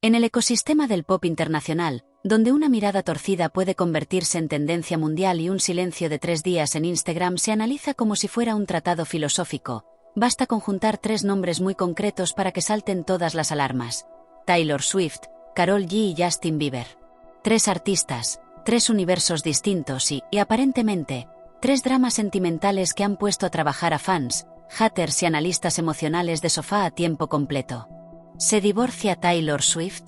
En el ecosistema del pop internacional, donde una mirada torcida puede convertirse en tendencia mundial y un silencio de 3 días en Instagram se analiza como si fuera un tratado filosófico, basta conjuntar 3 nombres muy concretos para que salten todas las alarmas: Taylor Swift, Karol G y Justin Bieber. 3 artistas, 3 universos distintos y aparentemente, 3 dramas sentimentales que han puesto a trabajar a fans, haters y analistas emocionales de sofá a tiempo completo. ¿Se divorcia Taylor Swift?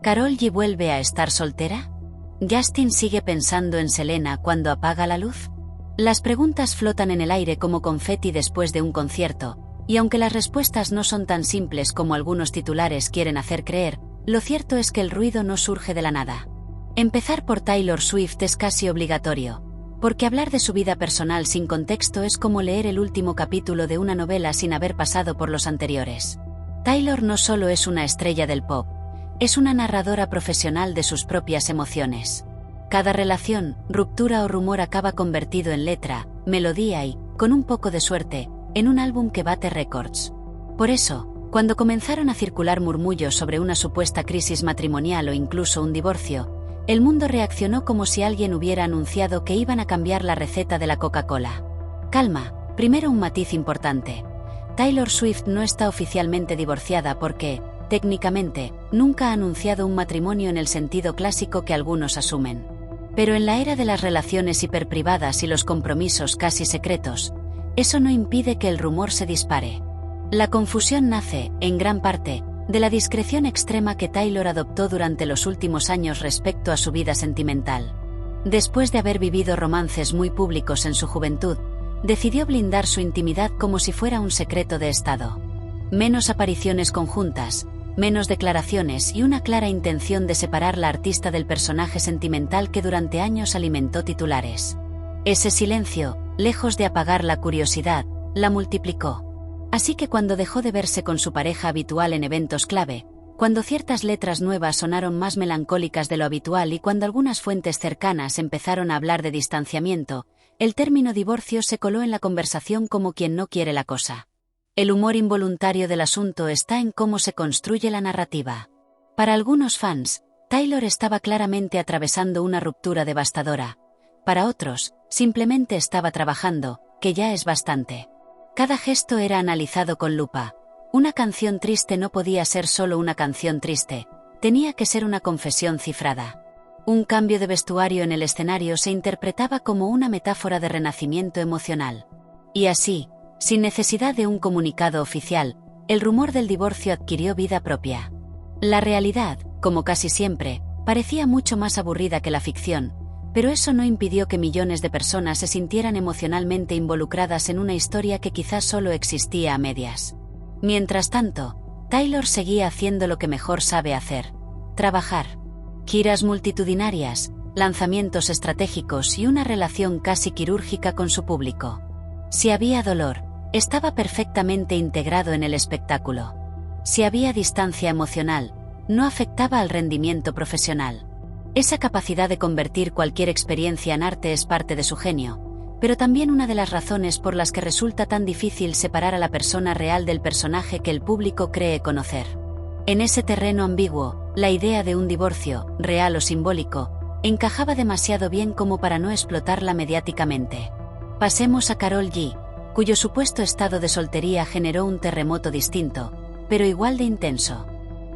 ¿Karol G vuelve a estar soltera? ¿Justin sigue pensando en Selena cuando apaga la luz? Las preguntas flotan en el aire como confeti después de un concierto, y aunque las respuestas no son tan simples como algunos titulares quieren hacer creer, lo cierto es que el ruido no surge de la nada. Empezar por Taylor Swift es casi obligatorio, porque hablar de su vida personal sin contexto es como leer el último capítulo de una novela sin haber pasado por los anteriores. Taylor no solo es una estrella del pop, es una narradora profesional de sus propias emociones. Cada relación, ruptura o rumor acaba convertido en letra, melodía y, con un poco de suerte, en un álbum que bate récords. Por eso, cuando comenzaron a circular murmullos sobre una supuesta crisis matrimonial o incluso un divorcio, el mundo reaccionó como si alguien hubiera anunciado que iban a cambiar la receta de la Coca-Cola. Calma, primero un matiz importante. Taylor Swift no está oficialmente divorciada porque, técnicamente, nunca ha anunciado un matrimonio en el sentido clásico que algunos asumen. Pero en la era de las relaciones hiperprivadas y los compromisos casi secretos, eso no impide que el rumor se dispare. La confusión nace, en gran parte, de la discreción extrema que Taylor adoptó durante los últimos años respecto a su vida sentimental. Después de haber vivido romances muy públicos en su juventud, decidió blindar su intimidad como si fuera un secreto de Estado. Menos apariciones conjuntas, menos declaraciones y una clara intención de separar la artista del personaje sentimental que durante años alimentó titulares. Ese silencio, lejos de apagar la curiosidad, la multiplicó. Así que cuando dejó de verse con su pareja habitual en eventos clave, cuando ciertas letras nuevas sonaron más melancólicas de lo habitual y cuando algunas fuentes cercanas empezaron a hablar de distanciamiento, el término divorcio se coló en la conversación como quien no quiere la cosa. El humor involuntario del asunto está en cómo se construye la narrativa. Para algunos fans, Taylor estaba claramente atravesando una ruptura devastadora. Para otros, simplemente estaba trabajando, que ya es bastante. Cada gesto era analizado con lupa. Una canción triste no podía ser solo una canción triste, tenía que ser una confesión cifrada. Un cambio de vestuario en el escenario se interpretaba como una metáfora de renacimiento emocional. Y así, sin necesidad de un comunicado oficial, el rumor del divorcio adquirió vida propia. La realidad, como casi siempre, parecía mucho más aburrida que la ficción, pero eso no impidió que millones de personas se sintieran emocionalmente involucradas en una historia que quizás solo existía a medias. Mientras tanto, Taylor seguía haciendo lo que mejor sabe hacer: trabajar. Giras multitudinarias, lanzamientos estratégicos y una relación casi quirúrgica con su público. Si había dolor, estaba perfectamente integrado en el espectáculo. Si había distancia emocional, no afectaba al rendimiento profesional. Esa capacidad de convertir cualquier experiencia en arte es parte de su genio, pero también una de las razones por las que resulta tan difícil separar a la persona real del personaje que el público cree conocer. En ese terreno ambiguo, la idea de un divorcio, real o simbólico, encajaba demasiado bien como para no explotarla mediáticamente. Pasemos a Karol G, cuyo supuesto estado de soltería generó un terremoto distinto, pero igual de intenso.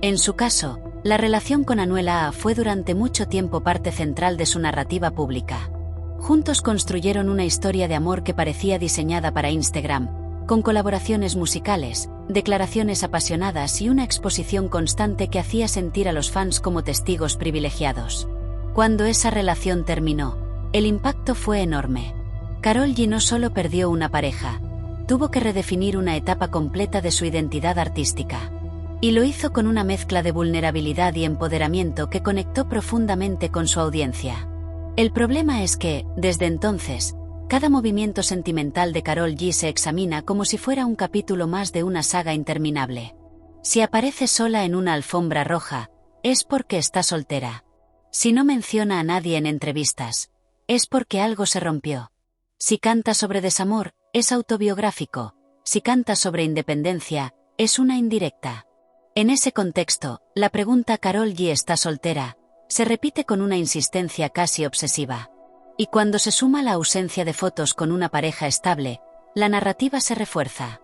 En su caso, la relación con Anuel AA fue durante mucho tiempo parte central de su narrativa pública. Juntos construyeron una historia de amor que parecía diseñada para Instagram, con colaboraciones musicales, declaraciones apasionadas y una exposición constante que hacía sentir a los fans como testigos privilegiados. Cuando esa relación terminó, el impacto fue enorme. Karol G no solo perdió una pareja, tuvo que redefinir una etapa completa de su identidad artística. Y lo hizo con una mezcla de vulnerabilidad y empoderamiento que conectó profundamente con su audiencia. El problema es que, desde entonces, cada movimiento sentimental de Karol G se examina como si fuera un capítulo más de una saga interminable. Si aparece sola en una alfombra roja, es porque está soltera. Si no menciona a nadie en entrevistas, es porque algo se rompió. Si canta sobre desamor, es autobiográfico. Si canta sobre independencia, es una indirecta. En ese contexto, la pregunta ¿Karol G está soltera?, se repite con una insistencia casi obsesiva. Y cuando se suma la ausencia de fotos con una pareja estable, la narrativa se refuerza.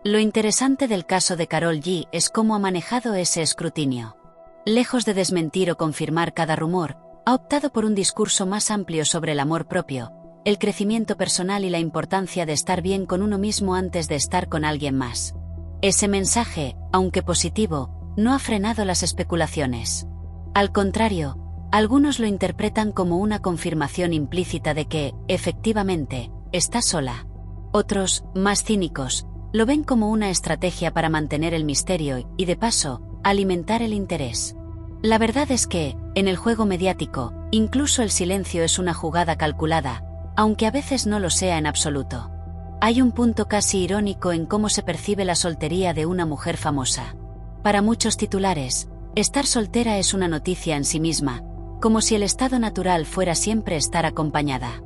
Lo interesante del caso de Karol G es cómo ha manejado ese escrutinio. Lejos de desmentir o confirmar cada rumor, ha optado por un discurso más amplio sobre el amor propio, el crecimiento personal y la importancia de estar bien con uno mismo antes de estar con alguien más. Ese mensaje, aunque positivo, no ha frenado las especulaciones. Al contrario, algunos lo interpretan como una confirmación implícita de que, efectivamente, está sola. Otros, más cínicos, lo ven como una estrategia para mantener el misterio y, de paso, alimentar el interés. La verdad es que, en el juego mediático, incluso el silencio es una jugada calculada, aunque a veces no lo sea en absoluto. Hay un punto casi irónico en cómo se percibe la soltería de una mujer famosa. Para muchos titulares, estar soltera es una noticia en sí misma, como si el estado natural fuera siempre estar acompañada.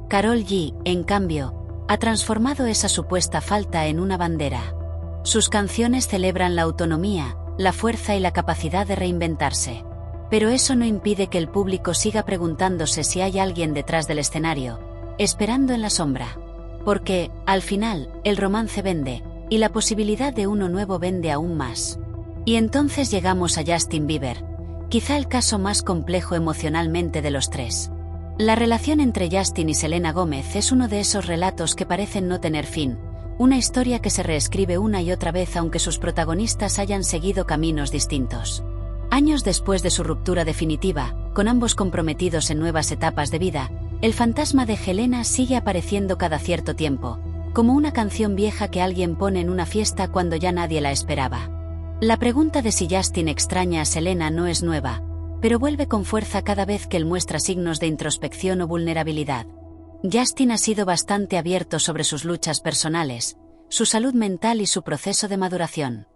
Karol G, en cambio, ha transformado esa supuesta falta en una bandera. Sus canciones celebran la autonomía, la fuerza y la capacidad de reinventarse. Pero eso no impide que el público siga preguntándose si hay alguien detrás del escenario, esperando en la sombra. Porque, al final, el romance vende, y la posibilidad de uno nuevo vende aún más. Y entonces llegamos a Justin Bieber, quizá el caso más complejo emocionalmente de los tres. La relación entre Justin y Selena Gómez es uno de esos relatos que parecen no tener fin, una historia que se reescribe una y otra vez aunque sus protagonistas hayan seguido caminos distintos. Años después de su ruptura definitiva, con ambos comprometidos en nuevas etapas de vida, el fantasma de Helena sigue apareciendo cada cierto tiempo, como una canción vieja que alguien pone en una fiesta cuando ya nadie la esperaba. La pregunta de si Justin extraña a Selena no es nueva, pero vuelve con fuerza cada vez que él muestra signos de introspección o vulnerabilidad. Justin ha sido bastante abierto sobre sus luchas personales, su salud mental y su proceso de maduración.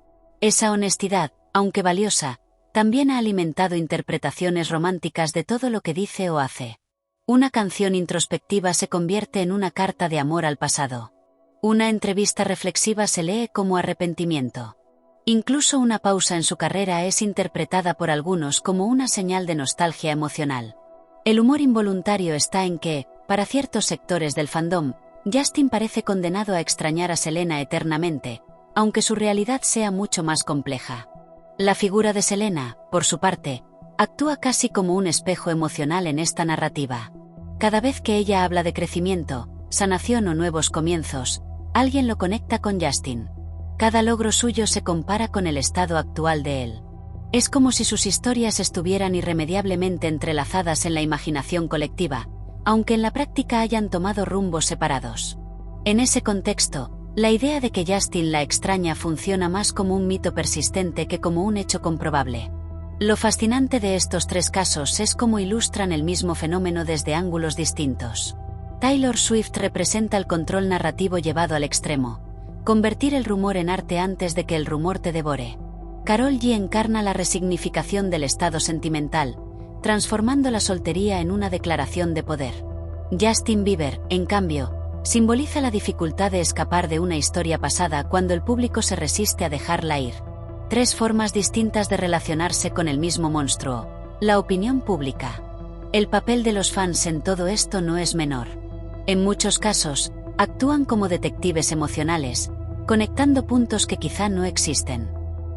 Esa honestidad, aunque valiosa, también ha alimentado interpretaciones románticas de todo lo que dice o hace. Una canción introspectiva se convierte en una carta de amor al pasado. Una entrevista reflexiva se lee como arrepentimiento. Incluso una pausa en su carrera es interpretada por algunos como una señal de nostalgia emocional. El humor involuntario está en que, para ciertos sectores del fandom, Justin parece condenado a extrañar a Selena eternamente, aunque su realidad sea mucho más compleja. La figura de Selena, por su parte, actúa casi como un espejo emocional en esta narrativa. Cada vez que ella habla de crecimiento, sanación o nuevos comienzos, alguien lo conecta con Justin. Cada logro suyo se compara con el estado actual de él. Es como si sus historias estuvieran irremediablemente entrelazadas en la imaginación colectiva, aunque en la práctica hayan tomado rumbos separados. En ese contexto, la idea de que Justin la extraña funciona más como un mito persistente que como un hecho comprobable. Lo fascinante de estos tres casos es cómo ilustran el mismo fenómeno desde ángulos distintos. Taylor Swift representa el control narrativo llevado al extremo. Convertir el rumor en arte antes de que el rumor te devore. Karol G encarna la resignificación del estado sentimental, transformando la soltería en una declaración de poder. Justin Bieber, en cambio, simboliza la dificultad de escapar de una historia pasada cuando el público se resiste a dejarla ir. Tres formas distintas de relacionarse con el mismo monstruo. La opinión pública. El papel de los fans en todo esto no es menor. En muchos casos, actúan como detectives emocionales, conectando puntos que quizá no existen.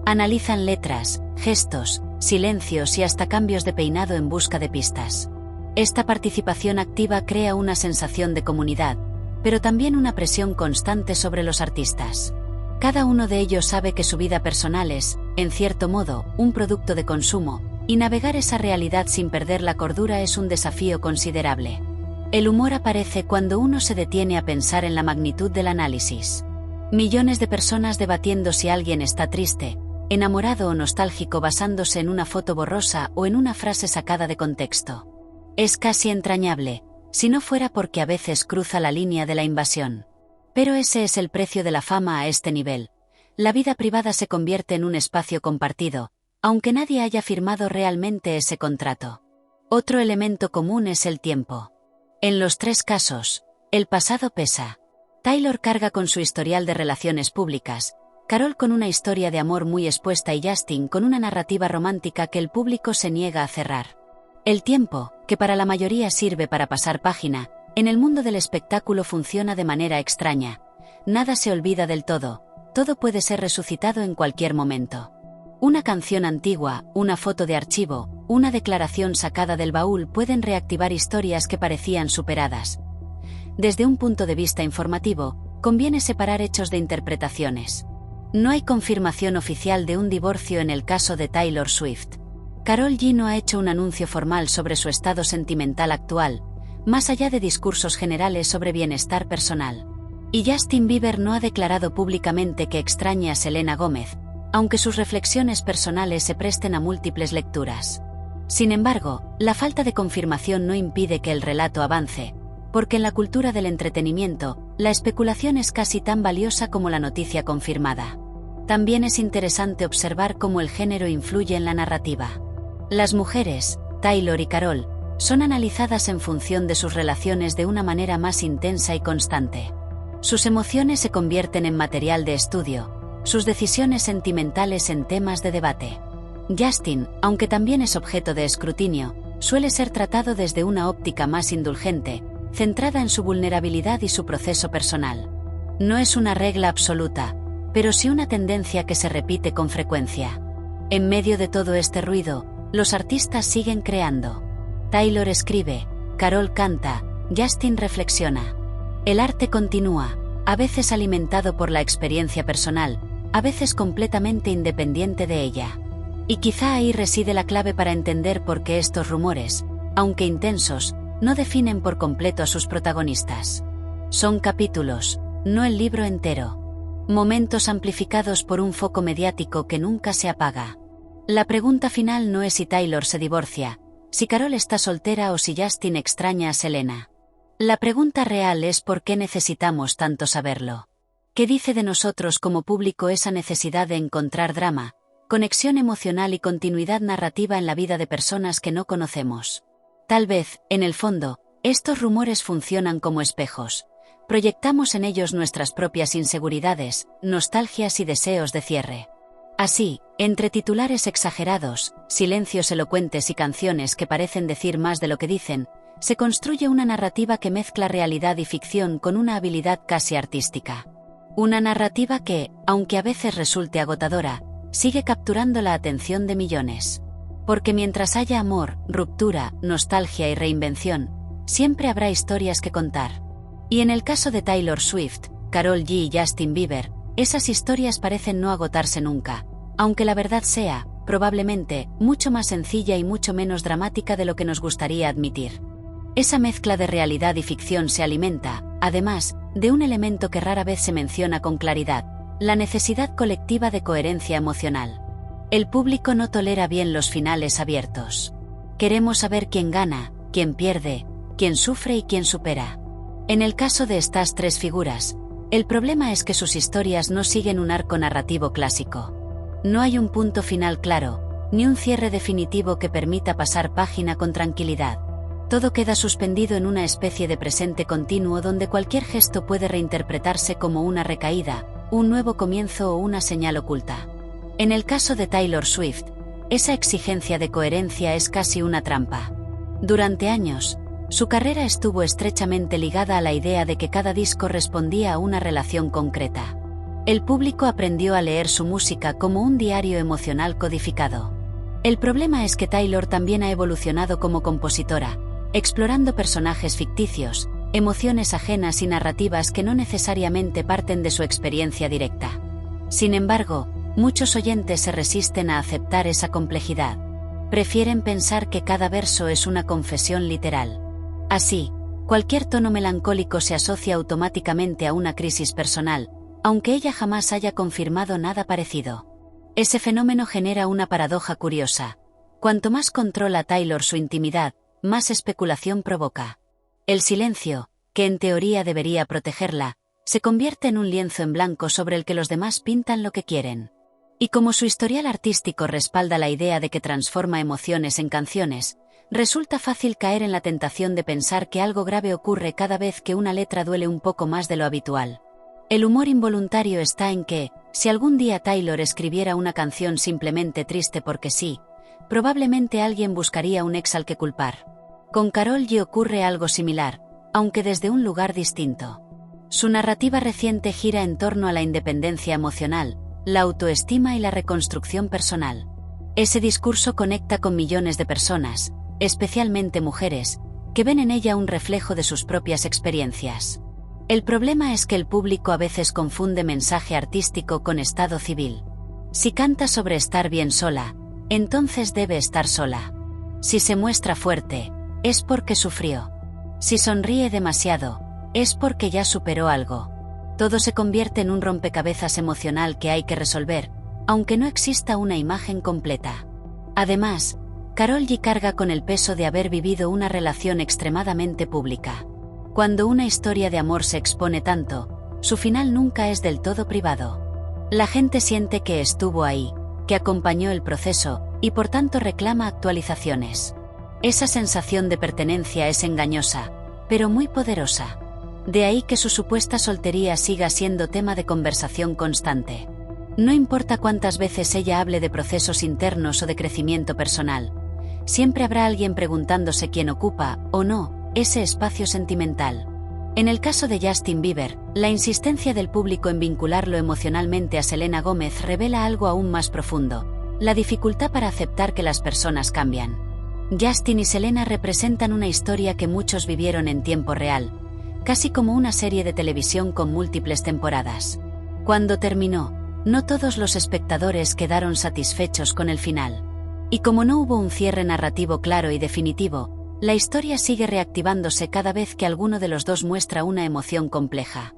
Analizan letras, gestos, silencios y hasta cambios de peinado en busca de pistas. Esta participación activa crea una sensación de comunidad, pero también una presión constante sobre los artistas. Cada uno de ellos sabe que su vida personal es, en cierto modo, un producto de consumo, y navegar esa realidad sin perder la cordura es un desafío considerable. El humor aparece cuando uno se detiene a pensar en la magnitud del análisis. Millones de personas debatiendo si alguien está triste, enamorado o nostálgico basándose en una foto borrosa o en una frase sacada de contexto. Es casi entrañable, si no fuera porque a veces cruza la línea de la invasión. Pero ese es el precio de la fama a este nivel. La vida privada se convierte en un espacio compartido, aunque nadie haya firmado realmente ese contrato. Otro elemento común es el tiempo. En los tres casos, el pasado pesa. Taylor carga con su historial de relaciones públicas, Carol con una historia de amor muy expuesta y Justin con una narrativa romántica que el público se niega a cerrar. El tiempo, que para la mayoría sirve para pasar página, en el mundo del espectáculo funciona de manera extraña. Nada se olvida del todo puede ser resucitado en cualquier momento. Una canción antigua, una foto de archivo, una declaración sacada del baúl pueden reactivar historias que parecían superadas. Desde un punto de vista informativo, conviene separar hechos de interpretaciones. No hay confirmación oficial de un divorcio en el caso de Taylor Swift. Karol G no ha hecho un anuncio formal sobre su estado sentimental actual, más allá de discursos generales sobre bienestar personal. Y Justin Bieber no ha declarado públicamente que extrañe a Selena Gómez, aunque sus reflexiones personales se presten a múltiples lecturas. Sin embargo, la falta de confirmación no impide que el relato avance, porque en la cultura del entretenimiento, la especulación es casi tan valiosa como la noticia confirmada. También es interesante observar cómo el género influye en la narrativa. Las mujeres, Taylor y Karol, son analizadas en función de sus relaciones de una manera más intensa y constante. Sus emociones se convierten en material de estudio, sus decisiones sentimentales en temas de debate. Justin, aunque también es objeto de escrutinio, suele ser tratado desde una óptica más indulgente, centrada en su vulnerabilidad y su proceso personal. No es una regla absoluta, pero sí una tendencia que se repite con frecuencia. En medio de todo este ruido, los artistas siguen creando. Taylor escribe, Karol canta, Justin reflexiona. El arte continúa, a veces alimentado por la experiencia personal, a veces completamente independiente de ella. Y quizá ahí reside la clave para entender por qué estos rumores, aunque intensos, no definen por completo a sus protagonistas. Son capítulos, no el libro entero. Momentos amplificados por un foco mediático que nunca se apaga. La pregunta final no es si Taylor se divorcia, si Karol está soltera o si Justin extraña a Selena. La pregunta real es por qué necesitamos tanto saberlo. ¿Qué dice de nosotros como público esa necesidad de encontrar drama, conexión emocional y continuidad narrativa en la vida de personas que no conocemos? Tal vez, en el fondo, estos rumores funcionan como espejos. Proyectamos en ellos nuestras propias inseguridades, nostalgias y deseos de cierre. Así, entre titulares exagerados, silencios elocuentes y canciones que parecen decir más de lo que dicen, se construye una narrativa que mezcla realidad y ficción con una habilidad casi artística. Una narrativa que, aunque a veces resulte agotadora, sigue capturando la atención de millones. Porque mientras haya amor, ruptura, nostalgia y reinvención, siempre habrá historias que contar. Y en el caso de Taylor Swift, Karol G y Justin Bieber, esas historias parecen no agotarse nunca, aunque la verdad sea, probablemente, mucho más sencilla y mucho menos dramática de lo que nos gustaría admitir. Esa mezcla de realidad y ficción se alimenta, además, de un elemento que rara vez se menciona con claridad, la necesidad colectiva de coherencia emocional. El público no tolera bien los finales abiertos. Queremos saber quién gana, quién pierde, quién sufre y quién supera. En el caso de estas tres figuras, el problema es que sus historias no siguen un arco narrativo clásico. No hay un punto final claro, ni un cierre definitivo que permita pasar página con tranquilidad. Todo queda suspendido en una especie de presente continuo donde cualquier gesto puede reinterpretarse como una recaída, un nuevo comienzo o una señal oculta. En el caso de Taylor Swift, esa exigencia de coherencia es casi una trampa. Durante años, su carrera estuvo estrechamente ligada a la idea de que cada disco respondía a una relación concreta. El público aprendió a leer su música como un diario emocional codificado. El problema es que Taylor también ha evolucionado como compositora, explorando personajes ficticios, emociones ajenas y narrativas que no necesariamente parten de su experiencia directa. Sin embargo, muchos oyentes se resisten a aceptar esa complejidad. Prefieren pensar que cada verso es una confesión literal. Así, cualquier tono melancólico se asocia automáticamente a una crisis personal, aunque ella jamás haya confirmado nada parecido. Ese fenómeno genera una paradoja curiosa. Cuanto más controla Taylor su intimidad, más especulación provoca. El silencio, que en teoría debería protegerla, se convierte en un lienzo en blanco sobre el que los demás pintan lo que quieren. Y como su historial artístico respalda la idea de que transforma emociones en canciones, resulta fácil caer en la tentación de pensar que algo grave ocurre cada vez que una letra duele un poco más de lo habitual. El humor involuntario está en que, si algún día Taylor escribiera una canción simplemente triste porque sí, probablemente alguien buscaría un ex al que culpar. Con Karol G ocurre algo similar, aunque desde un lugar distinto. Su narrativa reciente gira en torno a la independencia emocional, la autoestima y la reconstrucción personal. Ese discurso conecta con millones de personas, especialmente mujeres, que ven en ella un reflejo de sus propias experiencias. El problema es que el público a veces confunde mensaje artístico con estado civil. Si canta sobre estar bien sola, entonces debe estar sola. Si se muestra fuerte, es porque sufrió. Si sonríe demasiado, es porque ya superó algo. Todo se convierte en un rompecabezas emocional que hay que resolver, aunque no exista una imagen completa. Además, Karol G carga con el peso de haber vivido una relación extremadamente pública. Cuando una historia de amor se expone tanto, su final nunca es del todo privado. La gente siente que estuvo ahí, que acompañó el proceso, y por tanto reclama actualizaciones. Esa sensación de pertenencia es engañosa, pero muy poderosa. De ahí que su supuesta soltería siga siendo tema de conversación constante. No importa cuántas veces ella hable de procesos internos o de crecimiento personal, siempre habrá alguien preguntándose quién ocupa, o no, ese espacio sentimental. En el caso de Justin Bieber, la insistencia del público en vincularlo emocionalmente a Selena Gomez revela algo aún más profundo: la dificultad para aceptar que las personas cambian. Justin y Selena representan una historia que muchos vivieron en tiempo real, casi como una serie de televisión con múltiples temporadas. Cuando terminó, no todos los espectadores quedaron satisfechos con el final. Y como no hubo un cierre narrativo claro y definitivo, la historia sigue reactivándose cada vez que alguno de los dos muestra una emoción compleja.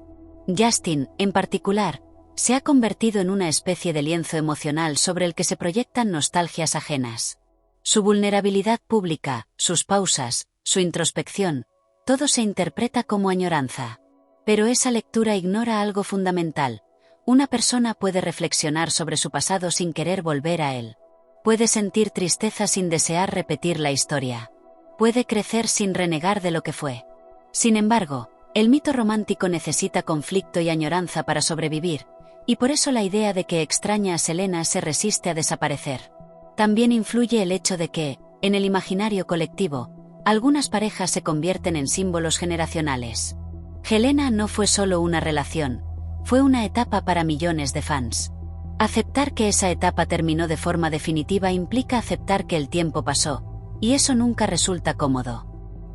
Justin, en particular, se ha convertido en una especie de lienzo emocional sobre el que se proyectan nostalgias ajenas. Su vulnerabilidad pública, sus pausas, su introspección, todo se interpreta como añoranza. Pero esa lectura ignora algo fundamental. Una persona puede reflexionar sobre su pasado sin querer volver a él. Puede sentir tristeza sin desear repetir la historia. Puede crecer sin renegar de lo que fue. Sin embargo, el mito romántico necesita conflicto y añoranza para sobrevivir, y por eso la idea de que extraña a Selena se resiste a desaparecer. También influye el hecho de que, en el imaginario colectivo, algunas parejas se convierten en símbolos generacionales. Helena no fue solo una relación, fue una etapa para millones de fans. Aceptar que esa etapa terminó de forma definitiva implica aceptar que el tiempo pasó, y eso nunca resulta cómodo.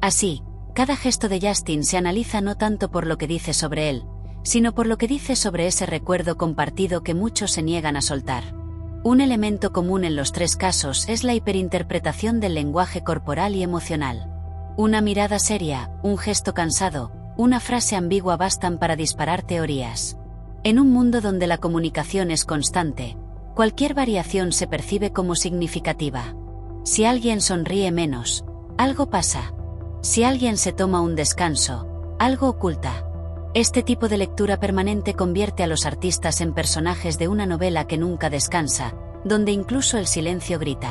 Así, cada gesto de Justin se analiza no tanto por lo que dice sobre él, sino por lo que dice sobre ese recuerdo compartido que muchos se niegan a soltar. Un elemento común en los tres casos es la hiperinterpretación del lenguaje corporal y emocional. Una mirada seria, un gesto cansado, una frase ambigua bastan para disparar teorías. En un mundo donde la comunicación es constante, cualquier variación se percibe como significativa. Si alguien sonríe menos, algo pasa. Si alguien se toma un descanso, algo oculta. Este tipo de lectura permanente convierte a los artistas en personajes de una novela que nunca descansa, donde incluso el silencio grita.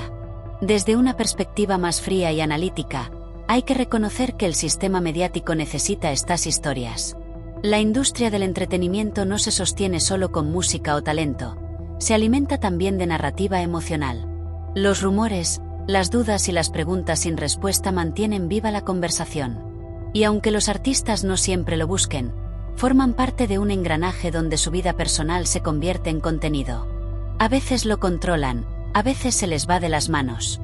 Desde una perspectiva más fría y analítica, hay que reconocer que el sistema mediático necesita estas historias. La industria del entretenimiento no se sostiene solo con música o talento, se alimenta también de narrativa emocional. Los rumores, las dudas y las preguntas sin respuesta mantienen viva la conversación. Y aunque los artistas no siempre lo busquen, forman parte de un engranaje donde su vida personal se convierte en contenido. A veces lo controlan, a veces se les va de las manos.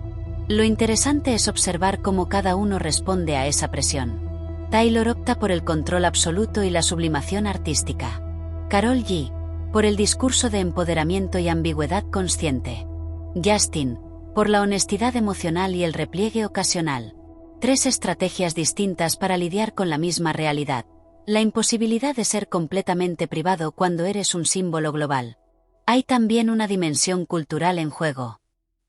Lo interesante es observar cómo cada uno responde a esa presión. Taylor opta por el control absoluto y la sublimación artística. Karol G, por el discurso de empoderamiento y ambigüedad consciente. Justin, por la honestidad emocional y el repliegue ocasional. Tres estrategias distintas para lidiar con la misma realidad. La imposibilidad de ser completamente privado cuando eres un símbolo global. Hay también una dimensión cultural en juego.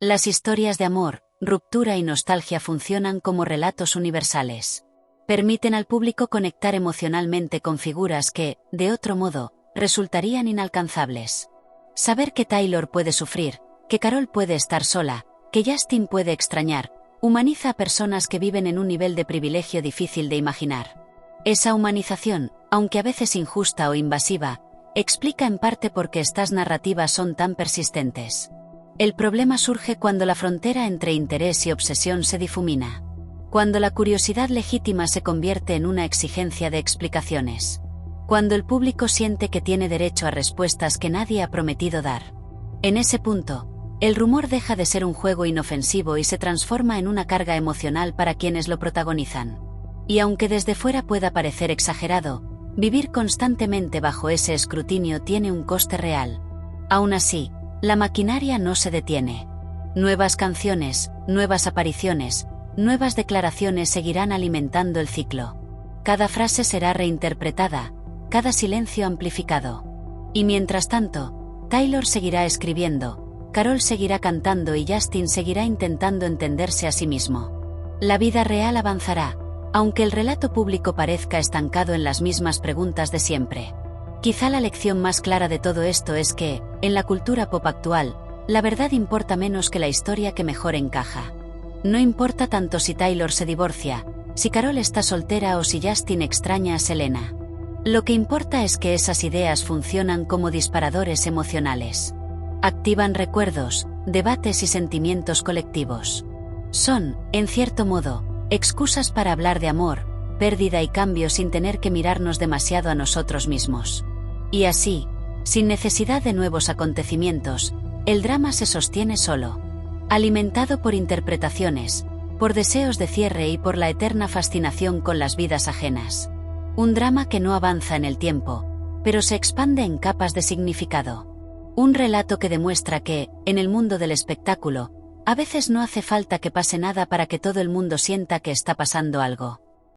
Las historias de amor, ruptura y nostalgia funcionan como relatos universales. Permiten al público conectar emocionalmente con figuras que, de otro modo, resultarían inalcanzables. Saber que Taylor puede sufrir, que Karol puede estar sola, que Justin puede extrañar, humaniza a personas que viven en un nivel de privilegio difícil de imaginar. Esa humanización, aunque a veces injusta o invasiva, explica en parte por qué estas narrativas son tan persistentes. El problema surge cuando la frontera entre interés y obsesión se difumina. Cuando la curiosidad legítima se convierte en una exigencia de explicaciones. Cuando el público siente que tiene derecho a respuestas que nadie ha prometido dar. En ese punto, el rumor deja de ser un juego inofensivo y se transforma en una carga emocional para quienes lo protagonizan. Y aunque desde fuera pueda parecer exagerado, vivir constantemente bajo ese escrutinio tiene un coste real. Aún así, la maquinaria no se detiene. Nuevas canciones, nuevas apariciones, nuevas declaraciones seguirán alimentando el ciclo. Cada frase será reinterpretada, cada silencio amplificado. Y mientras tanto, Taylor seguirá escribiendo, Carol seguirá cantando y Justin seguirá intentando entenderse a sí mismo. La vida real avanzará, aunque el relato público parezca estancado en las mismas preguntas de siempre. Quizá la lección más clara de todo esto es que, en la cultura pop actual, la verdad importa menos que la historia que mejor encaja. No importa tanto si Taylor se divorcia, si Carol está soltera o si Justin extraña a Selena. Lo que importa es que esas ideas funcionan como disparadores emocionales. Activan recuerdos, debates y sentimientos colectivos. Son, en cierto modo, excusas para hablar de amor, pérdida y cambio sin tener que mirarnos demasiado a nosotros mismos. Y así, sin necesidad de nuevos acontecimientos, el drama se sostiene solo. Alimentado por interpretaciones, por deseos de cierre y por la eterna fascinación con las vidas ajenas. Un drama que no avanza en el tiempo, pero se expande en capas de significado. Un relato que demuestra que, en el mundo del espectáculo, a veces no hace falta que pase nada para que todo el mundo sienta que está pasando algo.